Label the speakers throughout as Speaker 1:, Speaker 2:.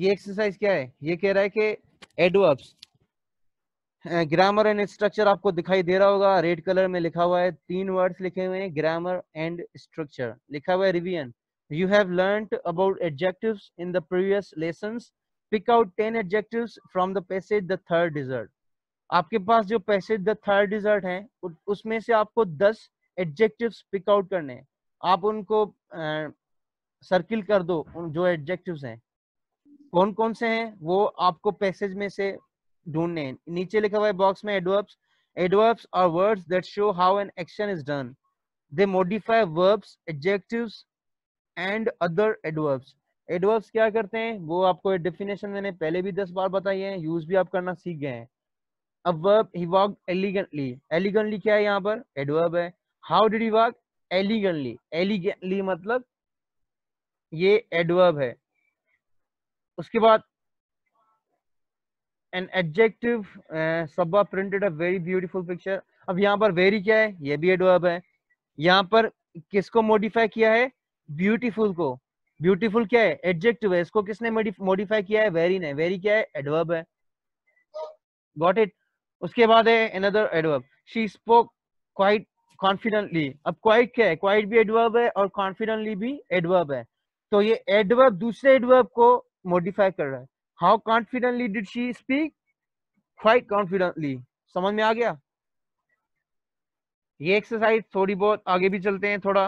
Speaker 1: ये एक्सरसाइज क्या है, ये कह रहा है कि एडवर्ब्स, ग्रामर एंड स्ट्रक्चर आपको दिखाई दे रहा होगा, रेड कलर में लिखा हुआ है, 3 वर्ड्स लिखे हुए हैं, ग्रामर एंड स्ट्रक्चर लिखा हुआ है। Revision, you have learned about adjectives in the previous lessons, pick out 10 adjectives from the passage the third desert. आपके पास जो पैसेज द थर्ड डिजर्ट है उसमें से आपको 10 एडजेक्टिव्स पिक आउट करने हैं। आप उनको सर्किल कर दो, जो एडजेक्टिव्स हैं कौन कौन से हैं वो आपको पैसेज में से ढूंढने हैं। नीचे लिखा हुआ है बॉक्स में, adverbs, adverbs are words that show how an action is done, they modify verbs, adjectives and other adverbs. Adverbs क्या करते हैं वो आपको डेफिनेशन मैंने पहले भी 10 बार बताई है, यूज भी आप करना सीख गए हैं। अब verb, he walked elegantly, elegantly क्या है यहाँ पर, एडवर्ब है। How did he walk, elegantly, elegantly मतलब ये एडवर्ब है। उसके बाद an adjective, Saba printed a very beautiful picture. अब यहाँ पर वेरी क्या है, ये भी एडवर्ब है। यहाँ पर किसको मॉडिफाई किया है, ब्यूटीफुल को। ब्यूटीफुल क्या है, एडजेक्टिव है, इसको किसने मॉडिफाई किया है, वेरी ने। वेरी क्या है, एडवर्ब है। Got it. उसके बाद है another adverb, she spoke quite confidently. अब क्वाइट क्या है, क्वाइट भी एडवर्ब है और कॉन्फिडेंटली भी एडवर्ब है। तो ये एडवर्ब दूसरे एडवर्ब को मॉडिफाई कर रहा है। How confidently did she speak, quite confidently. समझ में आ गया। ये एक्सरसाइज थोड़ी बहुत आगे भी चलते हैं थोड़ा।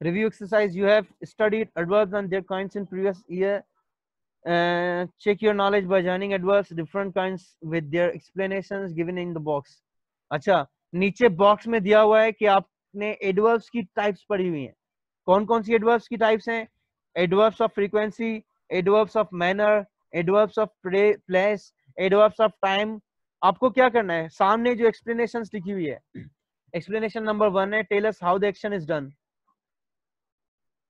Speaker 1: Review exercise, you have studied adverbs and their kinds in previous year, check your knowledge by joining adverbs different kinds with their explanations given in the box। अच्छा, नीचे बॉक्स में दिया हुआ है कि आपने एडवर्ब्स की टाइप्स पढ़ी हुई हैं। कौन कौन सी एडवर्ब्स की टाइप्स हैं, adverbs of frequency, adverbs of manner, adverbs of place, adverbs of time. आपको क्या करना है, सामने जो एक्सप्लेनेशंस लिखी हुई है, एक्सप्लेनेशन नंबर 1 है, tell us how the action is done.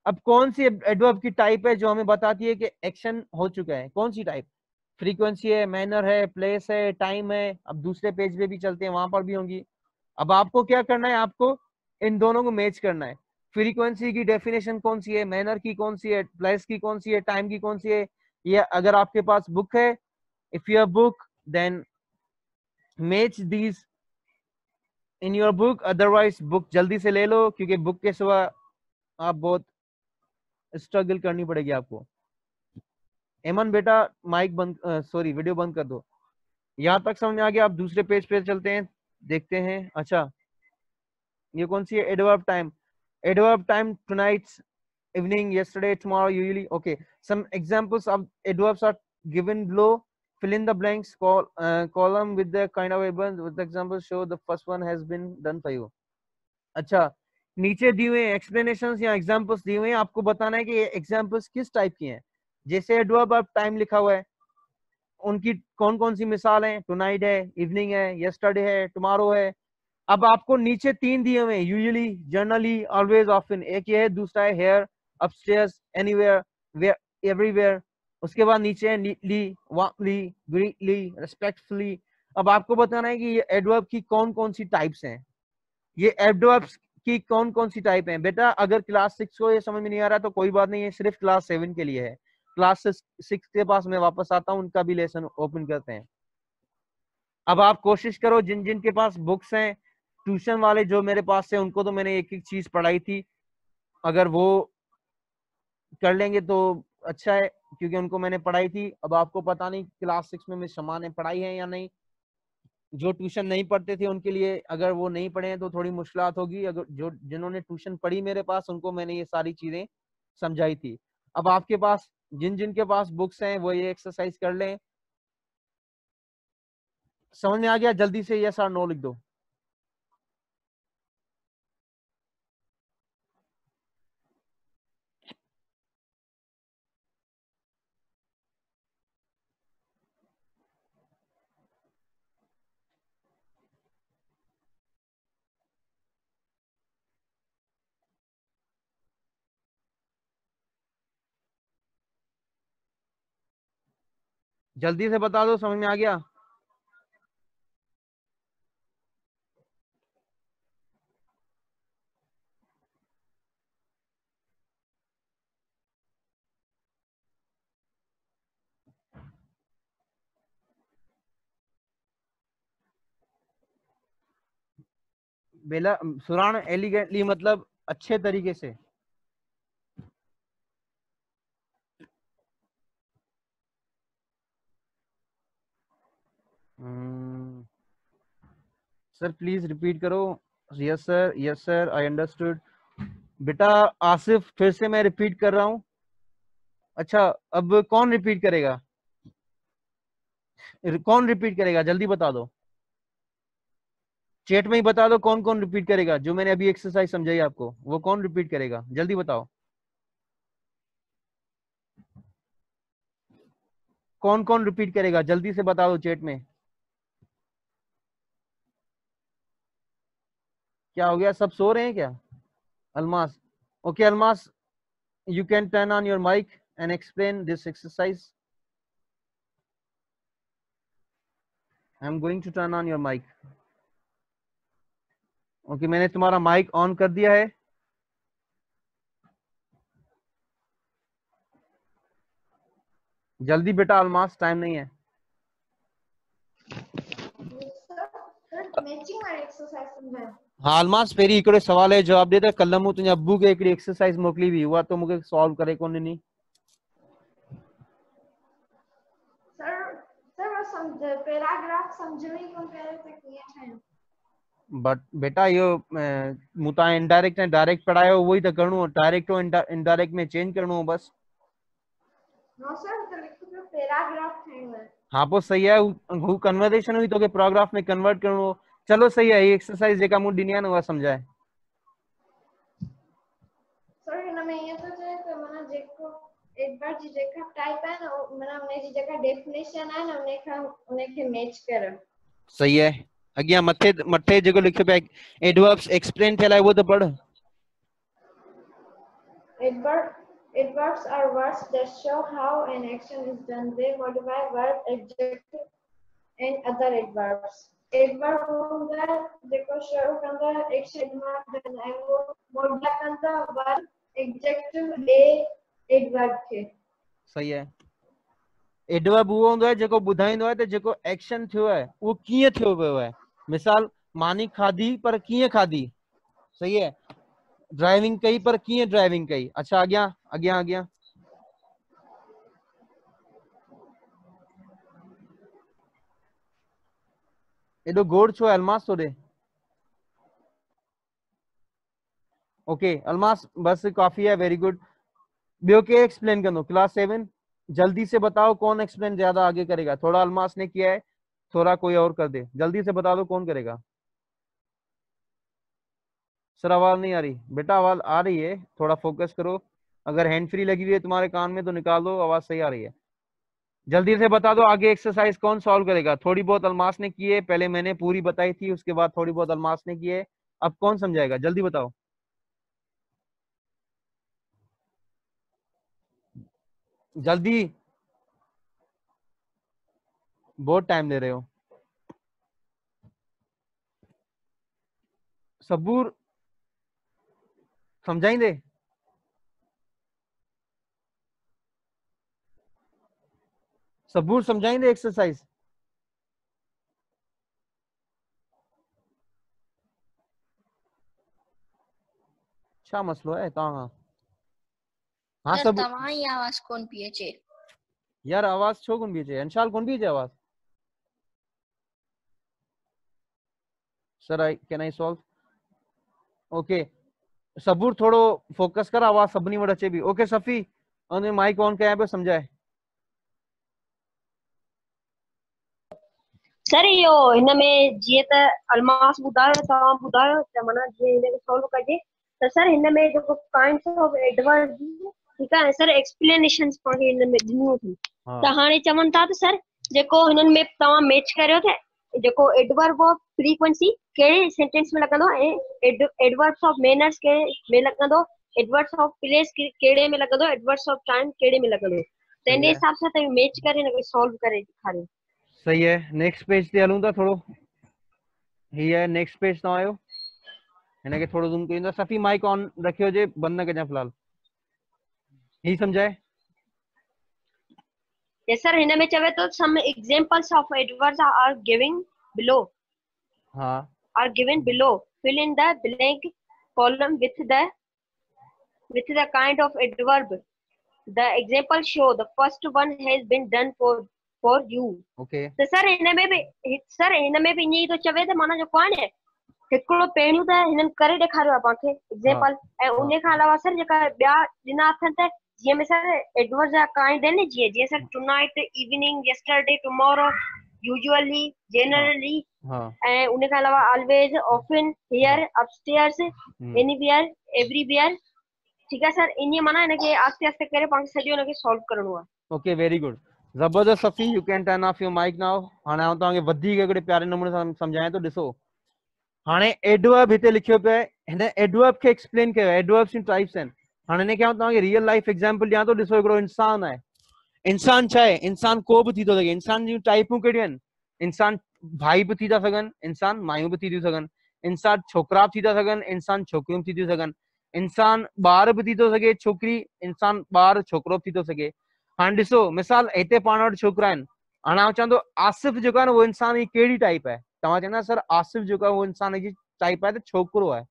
Speaker 1: अब कौन सी एडवर्ब की टाइप है जो हमें बताती है कि एक्शन हो चुका है, कौन सी टाइप, फ्रीक्वेंसी है, मैनर है, प्लेस है, टाइम है। अब दूसरे पेज पे भी चलते हैं, वहां पर भी होंगी। अब आपको क्या करना है, आपको इन दोनों को मैच करना है। फ्रीक्वेंसी की डेफिनेशन कौन सी है, मैनर की कौन सी है, प्लेस की कौन सी है, टाइम की कौन सी है। ये अगर आपके पास बुक है, if you book then match these in your book, otherwise book जल्दी से ले लो, क्योंकि बुक के सिवा आप बहुत स्ट्रगल करनी पड़ेगी आपको। एमन बेटा माइक बंद, सॉरी वीडियो बंद कर दो। यहाँ तक समझ में आ गया। आप दूसरे पेज पे चलते हैं, देखते हैं। अच्छा, ये कौन सी है, adverb time. Adverb time, tonight's, evening, yesterday, tomorrow, usually. Okay, some examples of adverbs are given below. Fill in the blanks, column with the kind of adverbs with the examples show the first one has been done for you। अच्छा, नीचे दिए हुए explanations या examples दिए हुए हैं, आपको बताना है कि ये एग्जांपल्स किस टाइप की हैं। जैसे एडवर्ब ऑफ टाइम लिखा हुआ है, उनकी कौन कौन सी मिसाल है, टुनाइट है, इवनिंग है, यस्टरडे है, टुमारो है। अब आपको नीचे 3 दिए हुए हैं, यूजुअली, जनरली, ऑलवेज, ऑफन। एक ये है, दूसरा है here, upstairs, anywhere, where, everywhere. उसके बाद नीचे है नीटली, वार्मली, ग्रीटली, रिस्पेक्टफुली। अब आपको बताना है कि ये एडवर्ब की कौन कौन सी टाइप्स हैं, ये एडवर्ब्स की कौन कौन सी टाइप हैं। बेटा अगर क्लास 6 को ये समझ में नहीं आ रहा तो कोई बात नहीं है, सिर्फ क्लास 7 के लिए है। क्लास 6 के पास मैं वापस आता हूँ, उनका भी लेसन ओपन करते हैं। अब आप कोशिश करो, जिन जिन के पास बुक्स हैं, ट्यूशन वाले जो मेरे पास है, उनको तो मैंने एक एक चीज पढ़ाई थी, अगर वो कर लेंगे तो अच्छा है, क्योंकि उनको मैंने पढ़ाई थी। अब आपको पता नहीं क्लास 6 में शमा ने पढ़ाई है या नहीं। जो ट्यूशन नहीं पढ़ते थे उनके लिए, अगर वो नहीं पढ़े हैं तो थोड़ी मुश्किलात होगी। अगर जो जिन्होंने ट्यूशन पढ़ी मेरे पास, उनको मैंने ये सारी चीजें समझाई थी। अब आपके पास जिन जिन के पास बुक्स हैं वो ये एक्सरसाइज कर लें। समझ में आ गया, जल्दी से यस और नो लिख दो। जल्दी से बता दो, समझ में आ गया। बेला सुरान एलिगेंटली मतलब अच्छे तरीके से। सर प्लीज रिपीट करो। Yes sir I understood. बेटा आसिफ फिर से मैं रिपीट कर रहा हूँ। अच्छा अब कौन रिपीट करेगा? कौन रिपीट करेगा जल्दी बता दो, चैट में ही बता दो कौन कौन रिपीट करेगा। जो मैंने अभी एक्सरसाइज समझाई आपको वो कौन रिपीट करेगा, जल्दी बताओ। कौन कौन रिपीट करेगा जल्दी से बता दो चैट में। क्या हो गया, सब सो रहे हैं क्या? Almas, okay Almas, you can turn on your mic and explain this exercise. I'm going to turn on your mic. Okay, मैंने तुम्हारा माइक ऑन कर दिया है। जल्दी बेटा अलमास, टाइम नहीं है। हाँ अलमास पहिरीं हिकिड़े सवाल जो जवाब दे त कल्ह मूं तुंहिंजे अब्बू खे हिकिड़ी एक्सरसाइज मोकिली हुई, उहा तो मूंखे सॉल्व करे कोन ॾिनी। बट बेटा इहो मूं तव्हां इनडायरेक्ट ऐं डायरेक्ट पढ़ायो, उहो ई त करिणो हो, डायरेक्ट और इनडायरेक्ट में चेंज करिणो हो बस। हाँ पोइ सही आहे, हू कन्वर्सेशन हुई, तोखे पैराग्राफ में कन्वर्ट करिणो हो। चलो सही आहे, हीअ एक्सरसाइज जेका मूं ॾिनी आहे न उहा सम्झाए। एक बार जी जेका टाइप है ना माना उन जी जेका डेफिनेशन है ना उन के मैच कर। सही है, अगियां मथे मथे जेको लिखियो पे एडवर्ब्स एक्सप्लेन थियल है वो तो पढ़। Adverbs are words that show how an action is done. They modify verb, adjective and other adverbs. Adverb होगा देखो show करता action mark देना है, वो modify करता verb, adjective a adverb के। सही है। एडवर्ब वो होंदो है जेको बुधाइंदो है ते जेको एक्शन थियो है वो कीअं थियो वियो है। मिसाल मानी खाधी पर कीअं खाधी, सही है। ड्राइविंग कई पर कीअं ड्राइविंग कई। अच्छा अगियां अगियां अगियां। एडो गोड़ छो है अलमास तोड़े। ओके अलमास बस काफी है, वेरी गुड। बियो के एक्सप्लेन करो क्लास 7, जल्दी से बताओ कौन एक्सप्लेन ज्यादा आगे करेगा। थोड़ा अलमास ने किया है, थोड़ा कोई और कर दे, जल्दी से बता दो कौन करेगा। सर आवाज नहीं आ रही बेटा, आवाज आ रही है, थोड़ा फोकस करो। अगर हैंड फ्री लगी हुई है तुम्हारे कान में तो निकाल दो, आवाज सही आ रही है। जल्दी से बता दो आगे एक्सरसाइज कौन सॉल्व करेगा। थोड़ी बहुत अलमास ने की है, पहले मैंने पूरी बताई थी, उसके बाद थोड़ी बहुत अलमास ने की है, अब कौन समझाएगा जल्दी बताओ। जल्दी, बहुत टाइम ले रहे हो। सबूर समझाइंदे। सबूर समझाइंदे एक्सरसाइज। क्या मसलो है तव्हां? हाँ सब
Speaker 2: तव्हां आवाज कौन पी अचे
Speaker 1: यार, आवाज छो कोन पई अचे? अंशाल कोन पई अचे आवाज? Sir I can I solve? Okay सबूर थोड़ो फोकस कर, आवाज सभिनी वटि अचे पई। ओके सफ़ी उन माइक ऑन कयां पियो, सम्झाए।
Speaker 3: सर यो हिनमें जीअं त अलमास ॿुधायो, तव्हां ॿुधायो त माना जीअं हिनखे सॉल्व कजे त सर हिनमें जेको काइंड्स ऑफ एडवर्ब, ठीकु आहे सर, एक्सप्लेनेशंस पाण हिनमें ॾिनियूं अथनि। त हाणे चवनि था त सर जेको हिननि में तव्हां मैच करियो त जेको एडवर्ब ऑफ फ्रीक्वेंसी कहिड़े सेंटेंस में लॻंदो ऐं एडवर्ब्स ऑफ मैनर्स कहिड़े में लॻंदो, एडवर्ब्स ऑफ प्लेस कहिड़े में लॻंदो, एडवर्ब्स ऑफ टाइम कहिड़े में लॻंदो। त इन हिसाब सां तव्हां मैच करे हिनखे सॉल्व करे ॾेखारियो।
Speaker 1: सही है, नेक्स्ट पेज ते हलूं था थोड़ो। ही है नेक्स्ट पेज तो आयो, हिनखे थोड़ो ज़ूम कयूं था। सफ़ी माइक ऑन रखियो जे, बंद न कजां फिलहाल। ही समझाए।
Speaker 3: Yes, sir. हिन में चवे तो some examples of adverbs are given below.
Speaker 1: हाँ
Speaker 3: Are given below. fill in the blank column with the kind of adverb. The example show the first one has been done for you.
Speaker 1: Okay.
Speaker 3: तो sir हिन में भी ईअं ई थो चवे त माना जेको आहे न हिकिड़ो पहिरियों त हिननि करे ॾेखारियो आहे पाण खे एग्जाम्पल ऐं उन खां अलावा सर जेका ॿिया ॾिना अथनि त जीअं में सर एडवर्ब जा काइंड आहिनि जीअं sir tonight evening yesterday tomorrow usually generally ऐं उन खां अलावा always often here upstairs anywhere everywhere ठीक है सर इन माना इनके आस्ते आस्ते करे पाण सॼो इनके सॉल्व करणो आहे
Speaker 1: ओके वेरी गुड जबरदस्त Safi you can turn off your mic now हाणे आउं तव्हांखे वधीक हिकिड़े प्यारे नमूने सां सम्झायां थो ॾिसो हाणे एडवर्ब हिते लिखियो पियो आहे हिन एडवर्ब खे एक्सप्लेन कयो एडवर्ब्स इन टाइप्स आहिनि हाणे हिनखे आउं तव्हांखे रियल लाइफ एग्जांपल ॾियां थो ॾिसो हिकिड़ो इंसान आहे इंसान छा आहे इंसान को बि थी थो सघे इंसान जूं टाइपूं कहिड़ियूं आहिनि इंसान भाई बि थी था सघनि इंसान मायूं बि थी थियूं सघनि इंसान छोकिरा बि थी था सघनि इंसान छोकिरियूं बि थी थियूं सघनि इंसान ॿार बि थी थो सघे छोकिरी इंसान ॿार छोकिरो बि थी थो सघे हाणे ॾिसो मिसाल हिते पाण वटि छोकिरा आहिनि हाणे आउं चवंदो आसिफ जेको आहे न उहो इंसान जी कहिड़ी टाइप आहे तव्हां चवंदा सर आसिफ जेको आहे उहो इंसान जी टाइप आहे त छोकिरो आहे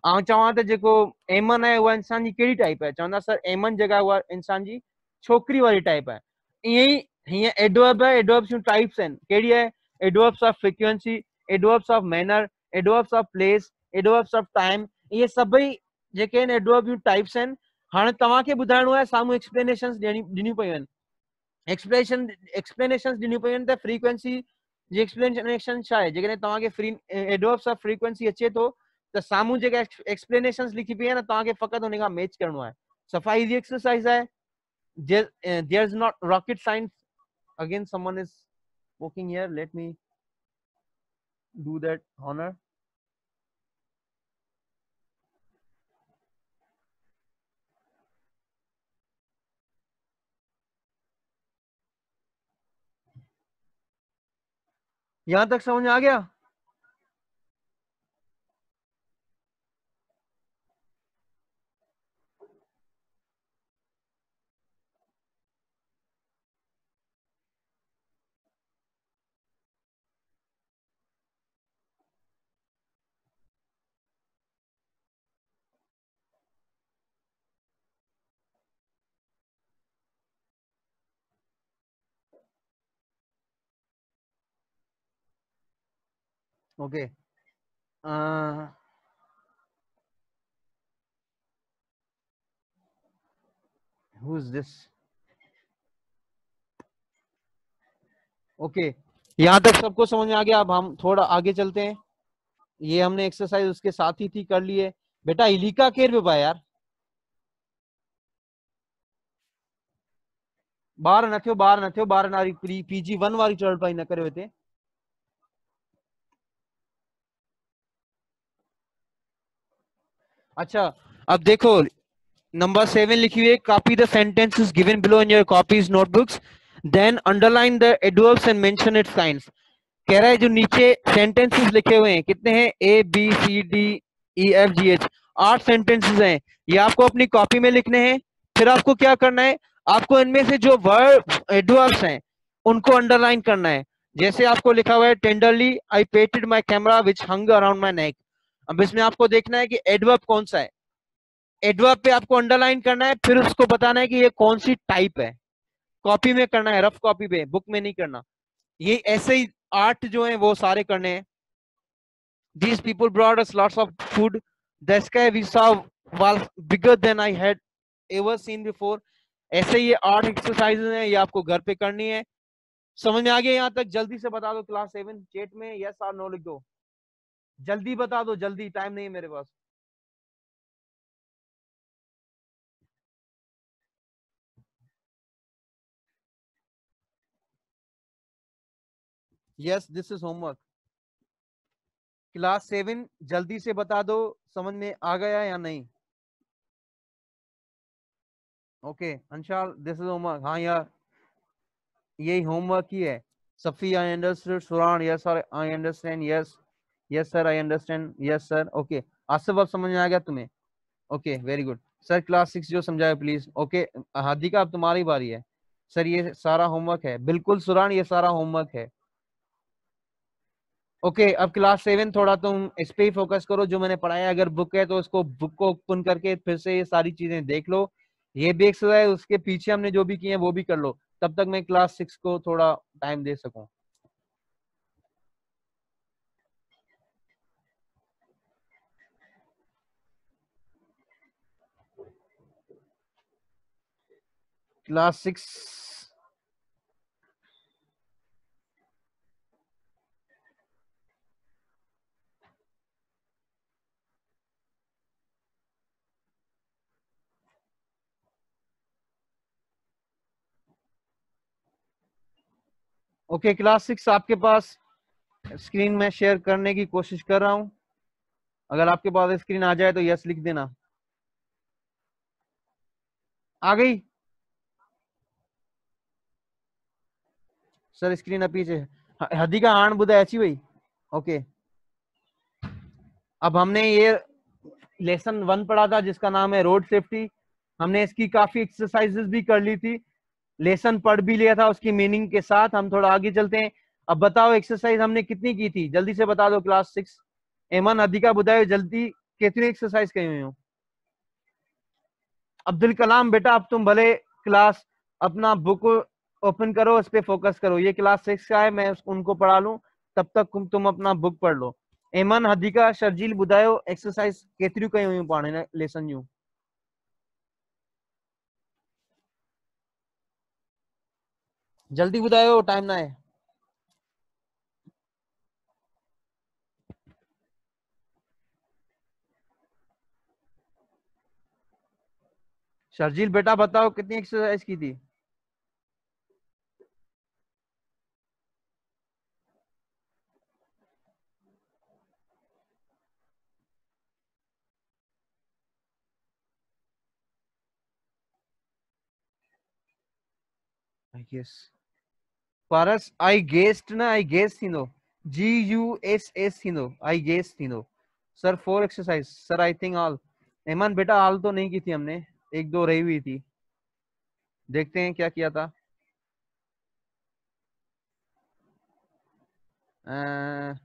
Speaker 1: आउं चवां त जेको एमन आहे उहा इंसान जी कहिड़ी टाइप आहे चवंदा सर एमन जेका आहे उहा इंसान जी छोकिरी वारी टाइप आहे ईअं ई हीअं एडवर्ब आहे एडवर्ब्स जूं टाइप्स आहिनि कहिड़ी आहे adverbs of frequency adverbs of manner adverbs of place adverbs of time इहे सभई जेके आहिनि एडवर्ब जूं टाइप्स आहिनि हाणे तव्हांखे ॿुधाइणो आहे साम्हूं एक्सप्लेनेशंस ॾिनियूं पयूं आहिनि एक्सप्लेनेशंस ॾिनियूं पयूं आहिनि त फ्रीक्वेंसी जी एक्सप्लेनेशन छा आहे जेकॾहिं तव्हांखे फ्री एडवर्ब्स ऑफ फ्रीक्वेंसी अचे थो त साम्हूं जेका एक्सप्लेनेशंस लिखी पई आहे न तव्हांखे फ़क़ति हुन खां मैच करणो आहे सफ़ाई जी एक्सरसाइज आहे there is not rocket science again someone is walking here let me do that honor यहां तक समझ आ गया okay who's this ओके यहाँ तक सबको समझ में आ गया अब हम थोड़ा आगे चलते हैं ये हमने एक्सरसाइज उसके साथ ही थी कर ली है बेटा इलिका केर पे यार बार न थियो बार नारी पीजी 1 वारी चढ़ पाई न करे हिते अच्छा अब देखो नंबर 7 लिखी हुई है copy the sentences given below in your copies notebooks then underline the adverbs and mention its science कह रहा है जो नीचे सेंटेंसेस लिखे हुए हैं कितने हैं A B C D E F G H 8 sentences हैं ये आपको अपनी कॉपी में लिखने हैं फिर आपको क्या करना है आपको इनमें से जो वर्ब एडवर्ब्स हैं उनको अंडरलाइन करना है जैसे आपको लिखा हुआ है tenderly I patted my camera which hung around my neck अब इसमें आपको देखना है कि एडवर्ब कौन सा है एडवर्ब पे आपको अंडरलाइन करना है फिर उसको बताना है कि ये कौन सी टाइप है कॉपी में करना है रफ कॉपी पे बुक में नहीं करना ये ऐसे ही 8 जो है वो सारे करने हैं these people brought us lots of food the sky we saw was bigger than I had ever seen before ऐसे ये 8 एक्सरसाइजेस हैं ये आपको घर पे करनी है समझ में आ गया यहाँ तक जल्दी से बता दो क्लास 7 चैट में यस और नो लिख दो जल्दी बता दो जल्दी टाइम नहीं है मेरे पास yes this is homework class 7 जल्दी से बता दो समझ में आ गया या नहीं okay Anshal this is homework हाँ यार यही होमवर्क ही है Safi I understood Suran yes sir I understand yes yes sir I understand yes sir okay Asif अब समझ में आ गया तुम्हें okay very good sir class 6 जो समझाए प्लीज ओके हादिका अब तुम्हारी बारी है सर ये सारा होमवर्क है बिल्कुल सुरान ये सारा होमवर्क है ओके अब क्लास 7 थोड़ा तुम इस पे ही फोकस करो जो मैंने पढ़ाया। अगर बुक है तो उसको बुक को ओपन करके फिर से ये सारी चीजें देख लो। ये भी एक्सरसाइज उसके पीछे हमने जो भी किए हैं वो भी कर लो, तब तक मैं क्लास 6 को थोड़ा टाइम दे सकूं। क्लास 6 ओके क्लास 6 आपके पास स्क्रीन में शेयर करने की कोशिश कर रहा हूं। अगर आपके पास स्क्रीन आ जाए तो यस लिख देना। आ गई सर स्क्रीन अब पीछे हदी का आण बुधा ऐसी हुई। ओके अब हमने ये लेसन 1 पढ़ा था जिसका नाम है रोड सेफ्टी। हमने इसकी काफी एक्सरसाइजेस भी कर ली थी, लेसन पढ़ भी लिया था उसकी मीनिंग के साथ। हम थोड़ा आगे चलते हैं। अब बताओ एक्सरसाइज हमने कितनी की थी, जल्दी से बता दो क्लास 6। एमन अधिका बुधायो जल्दी कितनी एक्सरसाइज कही हुई हूँ। अब्दुल कलाम बेटा अब तुम भले क्लास अपना बुक ओपन करो, उस पे फोकस करो। ये क्लास 6 का है, मैं उनको पढ़ा लूं तब तक तुम अपना बुक पढ़ लो। एमन हदीका शर्जील बुधायो एक्सरसाइज केतरी कही हुई पाने लेसन यूं। जल्दी बुधायो टाइम ना है। शर्जील बेटा बताओ कितनी एक्सरसाइज की थी। I guess Paras I guessed ना आई गेस थींदो GUSS थींदो आई गेस थींदो। Sir 4 exercise sir I think all. एमन बेटा ऑल तो नहीं की थी हमने, एक दो रही हुई थी। देखते हैं क्या किया था। अ,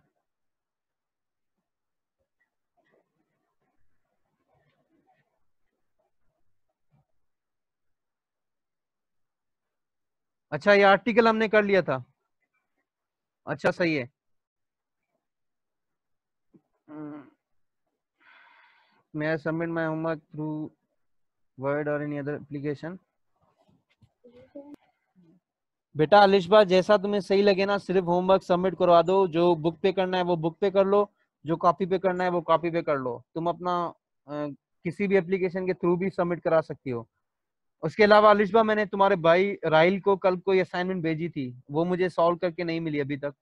Speaker 1: अच्छा ये आर्टिकल हमने कर लिया था। अच्छा सही है। मैं submit my homework through word और एनी अदर एप्लीकेशन। बेटा अलिशबा जैसा तुम्हें सही लगे ना, सिर्फ होमवर्क सबमिट करवा दो। जो बुक पे करना है वो बुक पे कर लो, जो कॉपी पे करना है वो कॉपी पे कर लो। तुम अपना किसी भी एप्लीकेशन के थ्रू भी सबमिट करा सकती हो। उसके अलावा अलिशबा मैंने तुम्हारे भाई राहिल को कल कोई असाइनमेंट भेजी थी, वो मुझे सॉल्व करके नहीं मिली अभी तक।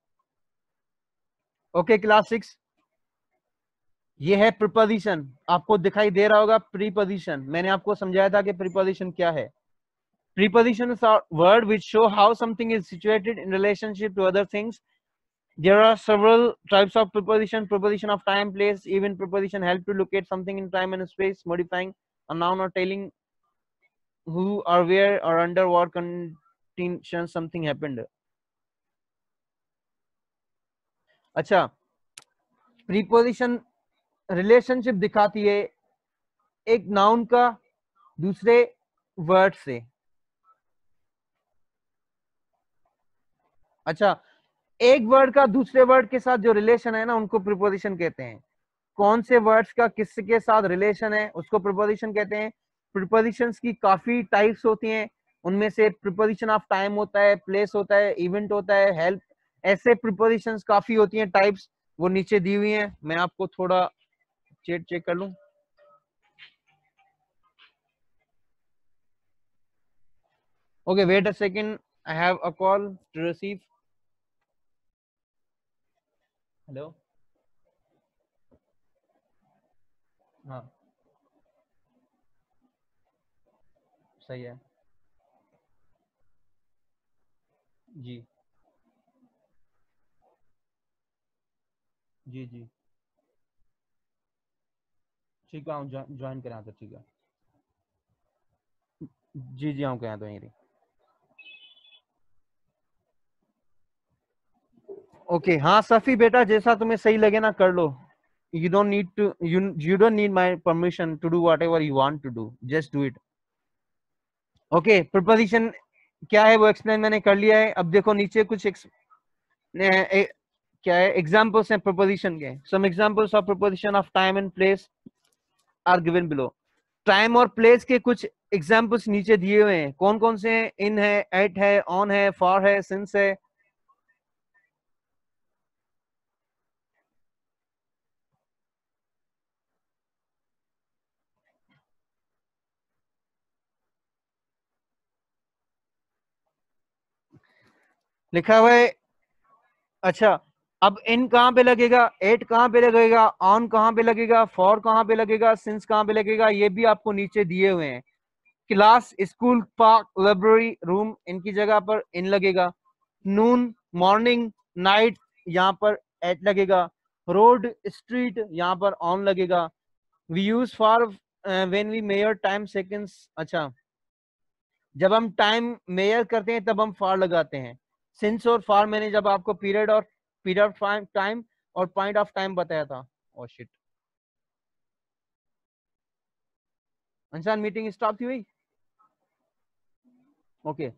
Speaker 1: ओके क्लास 6 ये है प्रीपोजिशन। आपको दिखाई दे रहा होगा प्रीपोजिशन। मैंने आपको समझाया था कि प्रीपोजिशन क्या है। Prepositions are words which show how something is situated in relationship to other things. There are several types of preposition. Preposition of time, place, even preposition help to locate something in time and space, modifying a noun or telling who or where or under what conditions something happened. अच्छा preposition relationship दिखाती है एक noun का दूसरे word से। अच्छा एक word का दूसरे वर्ड के साथ जो रिलेशन है ना उनको प्रीपोजिशन कहते हैं। कौन से वर्ड्स का किसके साथ रिलेशन है उसको प्रीपोजिशन कहते हैं। प्रीपोजिशंस की काफी टाइप्स होती हैं, उनमें से प्रीपोजिशन ऑफ टाइम होता है, प्लेस होता है, इवेंट होता है, हेल्प। ऐसे प्रीपोजिशंस काफी होती हैं टाइप्स, वो नीचे दी हुई हैं। मैं आपको थोड़ा चेक चेक कर लूं। Okay wait a second, I have a call to receive. Hello हाँ सही है जी जी जी ठीक है ज्वाइन करा तो ठीक है। जी जी हाँ कहा तो यही। ओके हाँ सफी बेटा, जैसा तुम्हें सही लगे ना कर लो. You don't need to, you don't need my permission to do whatever you want to do. Just do it. Okay, preposition क्या है वो एक्सप्लेन मैंने कर लिया है. अब देखो नीचे कुछ क्या है एग्जाम्पल्स हैं preposition के. Some examples of preposition of time and place are given below. Time और प्लेस के कुछ एग्जाम्पल्स नीचे दिए हुए हैं. कौन कौन से हैं? इन है, एट है, ऑन है, फॉर है, सिंस है. लिखा हुआ है. अच्छा, अब इन कहां पे लगेगा, एट कहां पे लगेगा, ऑन कहां पे लगेगा, फॉर कहां पे लगेगा, सिंस कहां पे लगेगा, ये भी आपको नीचे दिए हुए हैं. Class, school, park, library, room, इनकी जगह पर इन लगेगा. नून, मॉर्निंग, नाइट, यहाँ पर एट लगेगा. रोड, स्ट्रीट, यहाँ पर ऑन लगेगा. We use for when we measure time seconds. अच्छा, जब हम टाइम मेजर करते हैं तब हम फॉर लगाते हैं. सिंस और फॉर मैंने जब आपको पीरियड ऑफ टाइम और पॉइंट ऑफ टाइम बताया था. ओह शिट, अंशान मीटिंग स्टॉप थी हुई. ओके,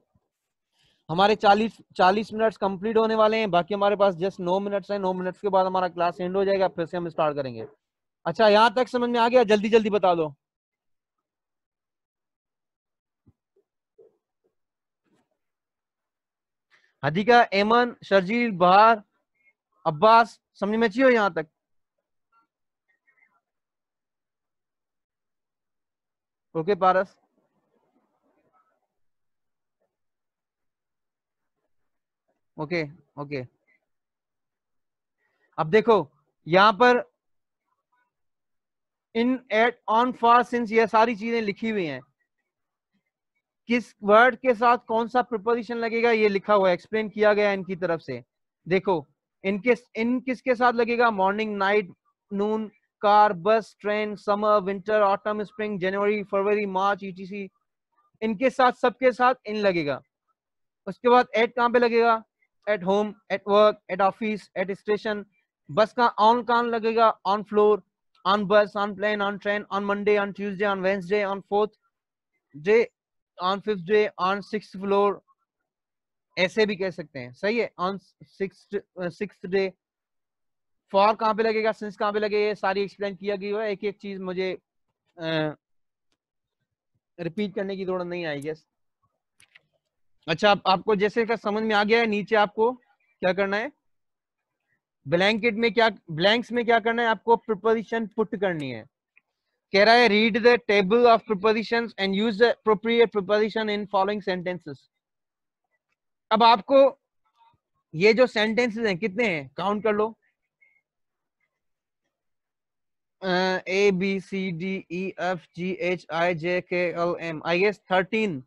Speaker 1: हमारे 40 मिनट्स कंप्लीट होने वाले हैं. बाकी हमारे पास जस्ट 9 मिनट्स हैं. 9 मिनट्स के बाद हमारा क्लास एंड हो जाएगा, फिर से हम स्टार्ट करेंगे. अच्छा, यहां तक समझ में आ गया? जल्दी जल्दी बता दो. हदीका, एमन, शर्जील, बहार, अब्बास, समझ में चाहिए यहां तक? ओके पारस. Okay okay. अब देखो यहां पर in, at, on, for, since, ये सारी चीजें लिखी हुई हैं. किस वर्ड के साथ कौन सा प्रिपोजिशन लगेगा ये लिखा हुआ है, एक्सप्लेन किया गया है इनकी तरफ से. देखो इन किसके साथ लगेगा? Morning, night, noon, car, bus, train, summer, winter, autumn, spring, जनवरी, फरवरी, मार्च, ईटीसी. इनके साथ सबके साथ इन लगेगा. उसके बाद एट कहां पे लगेगा? At home, at work, at office, at station. बस का ऑन कहां लगेगा? On floor, on bus, on plane, on train, on Monday, on Tuesday, on Wednesday, on fourth day, on fifth day, on sixth floor. ऐसे भी कह सकते हैं, सही है. On sixth day. फॉर कहां पे लगेगा, सिंस कहां पे लगेगा, ये सारी एक्सप्लेन किया गया है. एक एक चीज मुझे रिपीट करने की जरूरत नहीं आई गेस. अच्छा, आपको जैसे का समझ में आ गया है, नीचे आपको क्या करना है, ब्लैंकेट में क्या, ब्लैंक्स में क्या करना है आपको? प्रिपोजिशन पुट करनी है. कह रहा है read the table of prepositions and use the appropriate preposition in following sentences. अब आपको ये जो सेंटेंसेस हैं कितने हैं काउंट कर लो. A B C D E F G H I J K L M I guess 13.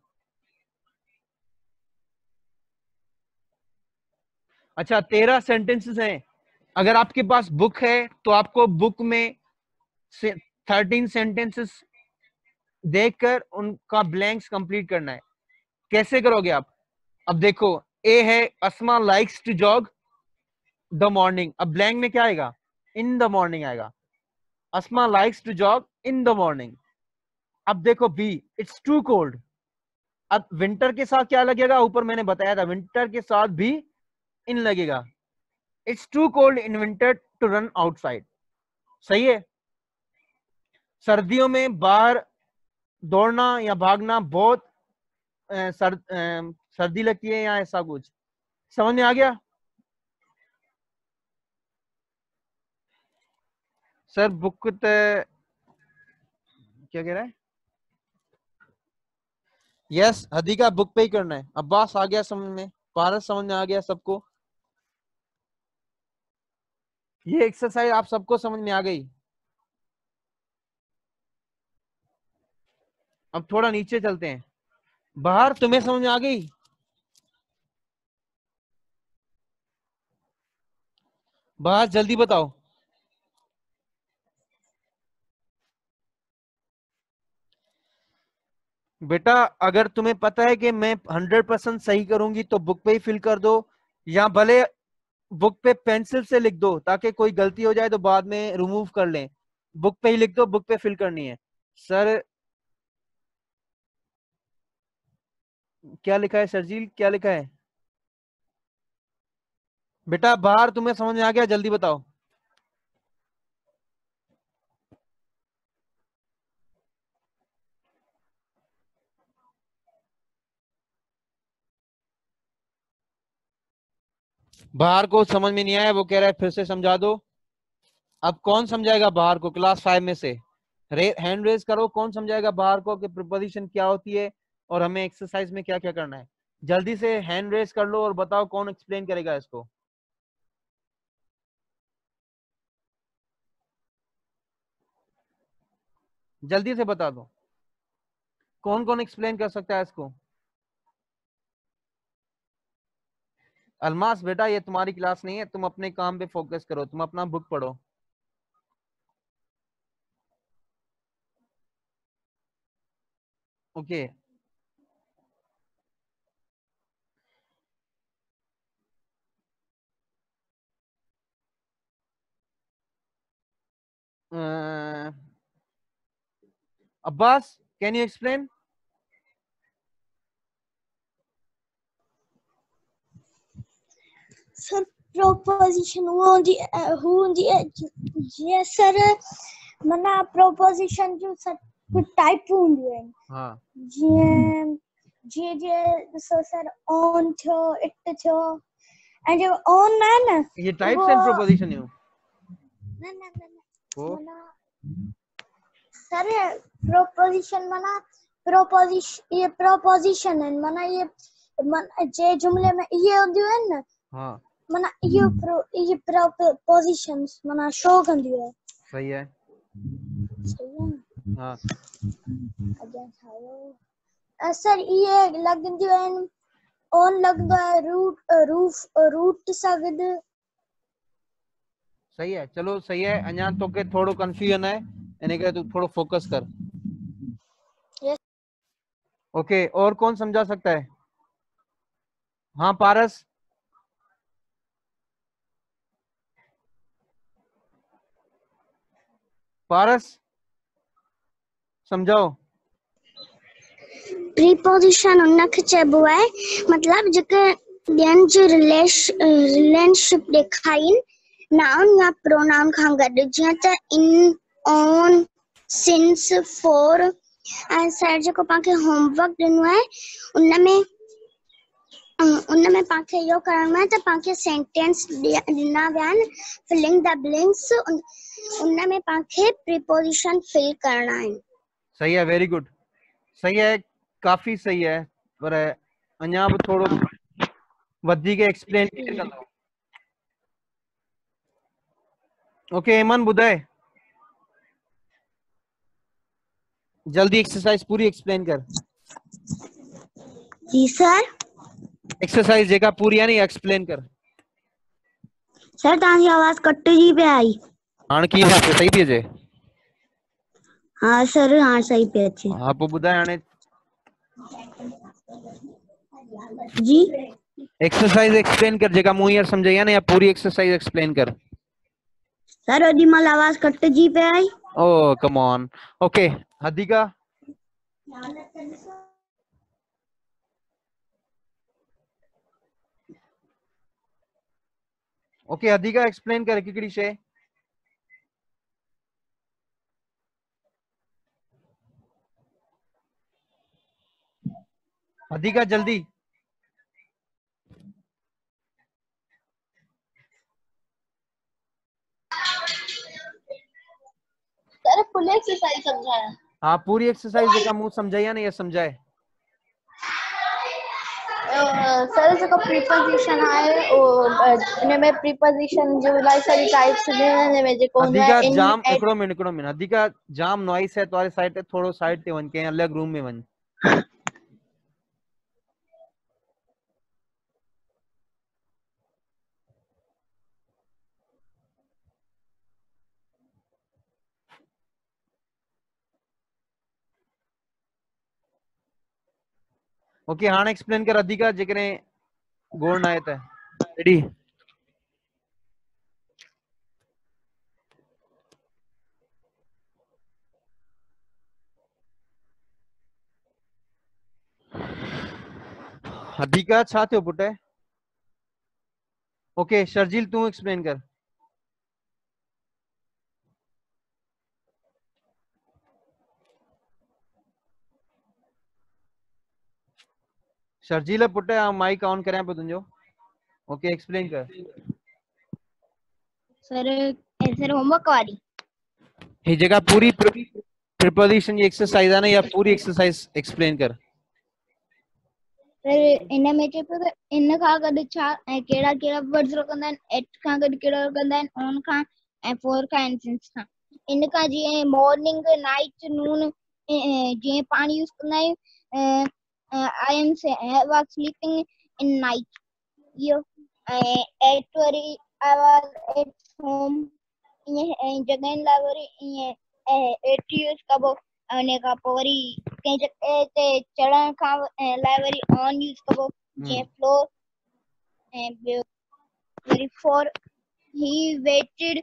Speaker 1: अच्छा, 13 सेंटेंसेस हैं. अगर आपके पास बुक है तो आपको बुक में 13 सेंटेंसेस देखकर उनका ब्लैंक्स कंप्लीट करना है. कैसे करोगे आप? अब देखो, ए है Asma likes to jog the morning. अब ब्लैंक में क्या आएगा? इन द मॉर्निंग आएगा. Asma likes to jog in the morning. अब देखो बी, इट्स टू कोल्ड. अब विंटर के साथ क्या लगेगा? ऊपर मैंने बताया था विंटर के साथ भी इन लगेगा. It's too cold in winter to run outside. सही है. सर्दियों में बाहर दौड़ना या भागना बहुत सर्दी लगती है या ऐसा कुछ. समझ में आ गया? सर बुक क्या कह रहा है? यस हदीका, बुक पे ही करना है. अब्बास आ गया समझ में, पारस समझ में आ गया सबको. ये एक्सरसाइज आप सबको समझ में आ गई. अब थोड़ा नीचे चलते हैं. बाहर तुम्हें समझ में आ गई? बाहर जल्दी बताओ. बेटा अगर तुम्हें पता है कि मैं 100% सही करूंगी तो बुक पे ही फिल कर दो, या भले बुक पे पेंसिल से लिख दो ताकि कोई गलती हो जाए तो बाद में रिमूव कर लें। बुक पे ही लिख दो, बुक पे फिल करनी है। सर क्या लिखा है सरजील, क्या लिखा है बेटा? बाहर तुम्हें समझ में आ गया? जल्दी बताओ। बाहर को समझ में नहीं आया, वो कह रहा है फिर से समझा दो। अब कौन समझाएगा बाहर को क्लास 5 में से? हैंड रेज करो, कौन समझाएगा बाहर को कि प्रीपोजिशन क्या होती है और हमें एक्सरसाइज में क्या क्या करना है? जल्दी से हैंड रेज कर लो और बताओ कौन एक्सप्लेन करेगा इसको। जल्दी से बता दो कौन कौन एक्सप्लेन कर सकता है इसको। अलमास बेटा ये तुम्हारी क्लास नहीं है, तुम अपने काम पे फोकस करो, तुम अपना बुक पढ़ो। Okay Abbas, can you explain?
Speaker 4: Sir proposition होंदी है जी सर, मना प्रोपोजिशन जो सर कुछ टाइप होंदी है।
Speaker 1: हाँ
Speaker 4: जी जी जी सर ऑन थो इट थो एंड जो ऑन है ना
Speaker 1: ये टाइप्स एंड प्रीपोजिशन है।
Speaker 4: ना मना सर प्रोपोजिशन मना प्रोपोजिशन ये प्रोपोजिशन है मना ये मन जे जुमले में ये होंदी है ना
Speaker 1: हाँ
Speaker 4: मना ये प्रोपोजिशंस मना शो कंदी है।
Speaker 1: सही है।
Speaker 4: सही है ना?
Speaker 1: हाँ
Speaker 4: अगेन हायो सर ये लगंदी है ऑन लगदो है रूट सगद।
Speaker 1: सही है, चलो सही है। अञा तो के थोड़ो कंफ्यूजन है, इन्हें करे तू थोड़ो फोकस कर।
Speaker 4: यस
Speaker 1: ओके और कौन समझा सकता है? हाँ पारस। पारस समझाओ।
Speaker 4: प्रीपोजिशन उनखे चइबो आहे मतलब जेके ॿियनि जी रिलेशनशिप ॾेखारीनि नाउन या प्रोनाउन खां गॾु, जीअं त इन ऑन सिंस फॉर। ऐं सर जेको पाणखे होमवर्क ॾिनो आहे उनमें पाणखे इहो करणो आहे त पाणखे सेंटेंस ॾिना विया आहिनि फिलिंग द ब्लैंक्स, उनमें पाणखे प्रीपोजिशन फिल करणा आहिनि।
Speaker 1: सही है, वेरी गुड, सही है, काफी सही है। पर अञा भी थोड़ो वधीक एक्सप्लेन कंदो। ओके हेमन ॿुधाए, जल्दी एक्सरसाइज पूरी एक्सप्लेन कर।
Speaker 4: जी सर।
Speaker 1: एक्सरसाइज जेका पूरी है नी एक्सप्लेन कर।
Speaker 4: सर तव्हांजी आवाज कटिजी पे आई।
Speaker 1: हाणे कीअं पियो अचे? सही थी अचे?
Speaker 4: हाँ सर हाँ सही पे अचे।
Speaker 1: हाँ पोइ ॿुधाए हाणे।
Speaker 4: जी
Speaker 1: एक्सरसाइज एक्सप्लेन कर जेका मूं हींअर समझाई आहे न, या पूरी एक्सरसाइज एक्सप्लेन कर।
Speaker 4: सर ओडी महिल आवाज कटिजी पे आई।
Speaker 1: Oh come on. Okay Hadika. Okay Hadika explain कर हिकिड़ी शइ। हदीका जल्दी।
Speaker 2: सर फुल एक्सरसाइज समझाया।
Speaker 1: हाँ पूरी एक्सरसाइज जेका मूं समझाई आहे न ये समझाए।
Speaker 2: सर जेको प्रीपोजिशन आहे इन में प्रीपोजिशन जो इलाही सारी टाइप्स इन में जेको हूंदो
Speaker 1: हदीका
Speaker 2: आहे इन
Speaker 1: जाम हिकिड़ो मिनट हदीका जाम नॉइस है तुम्हारे साइड ते, थोड़ो साइड ते वञ, कंहिं अलग रूम में वञ। ओके हाणे एक्सप्लेन कर हदीका जेकॾहिं गोड़ न आहे त। रेडी? हदीका छा थियो पुट? ओके शर्जील तू एक्सप्लेन कर। शर्जील पुट माइक ऑन करें पे तुंजो। ओके एक्सप्लेन कर।
Speaker 2: सर होमवर्क वाली
Speaker 1: ये जगह पूरी प्रिपोजिशन जी एक्सरसाइज है ना, या पूरी एक्सरसाइज एक्सप्लेन कर।
Speaker 2: सर इन में चए पियो त इन खां गॾु छा ऐं कहिड़ा कहिड़ा वर्ड्स रखंदा आहिनि, एट खां गॾु कहिड़ा रखंदा आहिनि, ऑन खां ऐं फोर खां एंड सिंस खां। इन खां जीअं मॉर्निंग नाइट नून जीअं पाण यूज़ कंदा आहियूं, I am was sleeping in night, इहो ऐं एट वरी आई वाज एट होम, ईअं जॻहियुनि लाइ वरी ईअं एट यूज़ कबो। उन खां पोइ वरी कंहिं जॻह ते चढ़ण खां लाइ वरी ऑन यूज़ कबो, जीअं फ्लोर। ऐं ॿियो वरी फॉर ही वेटेड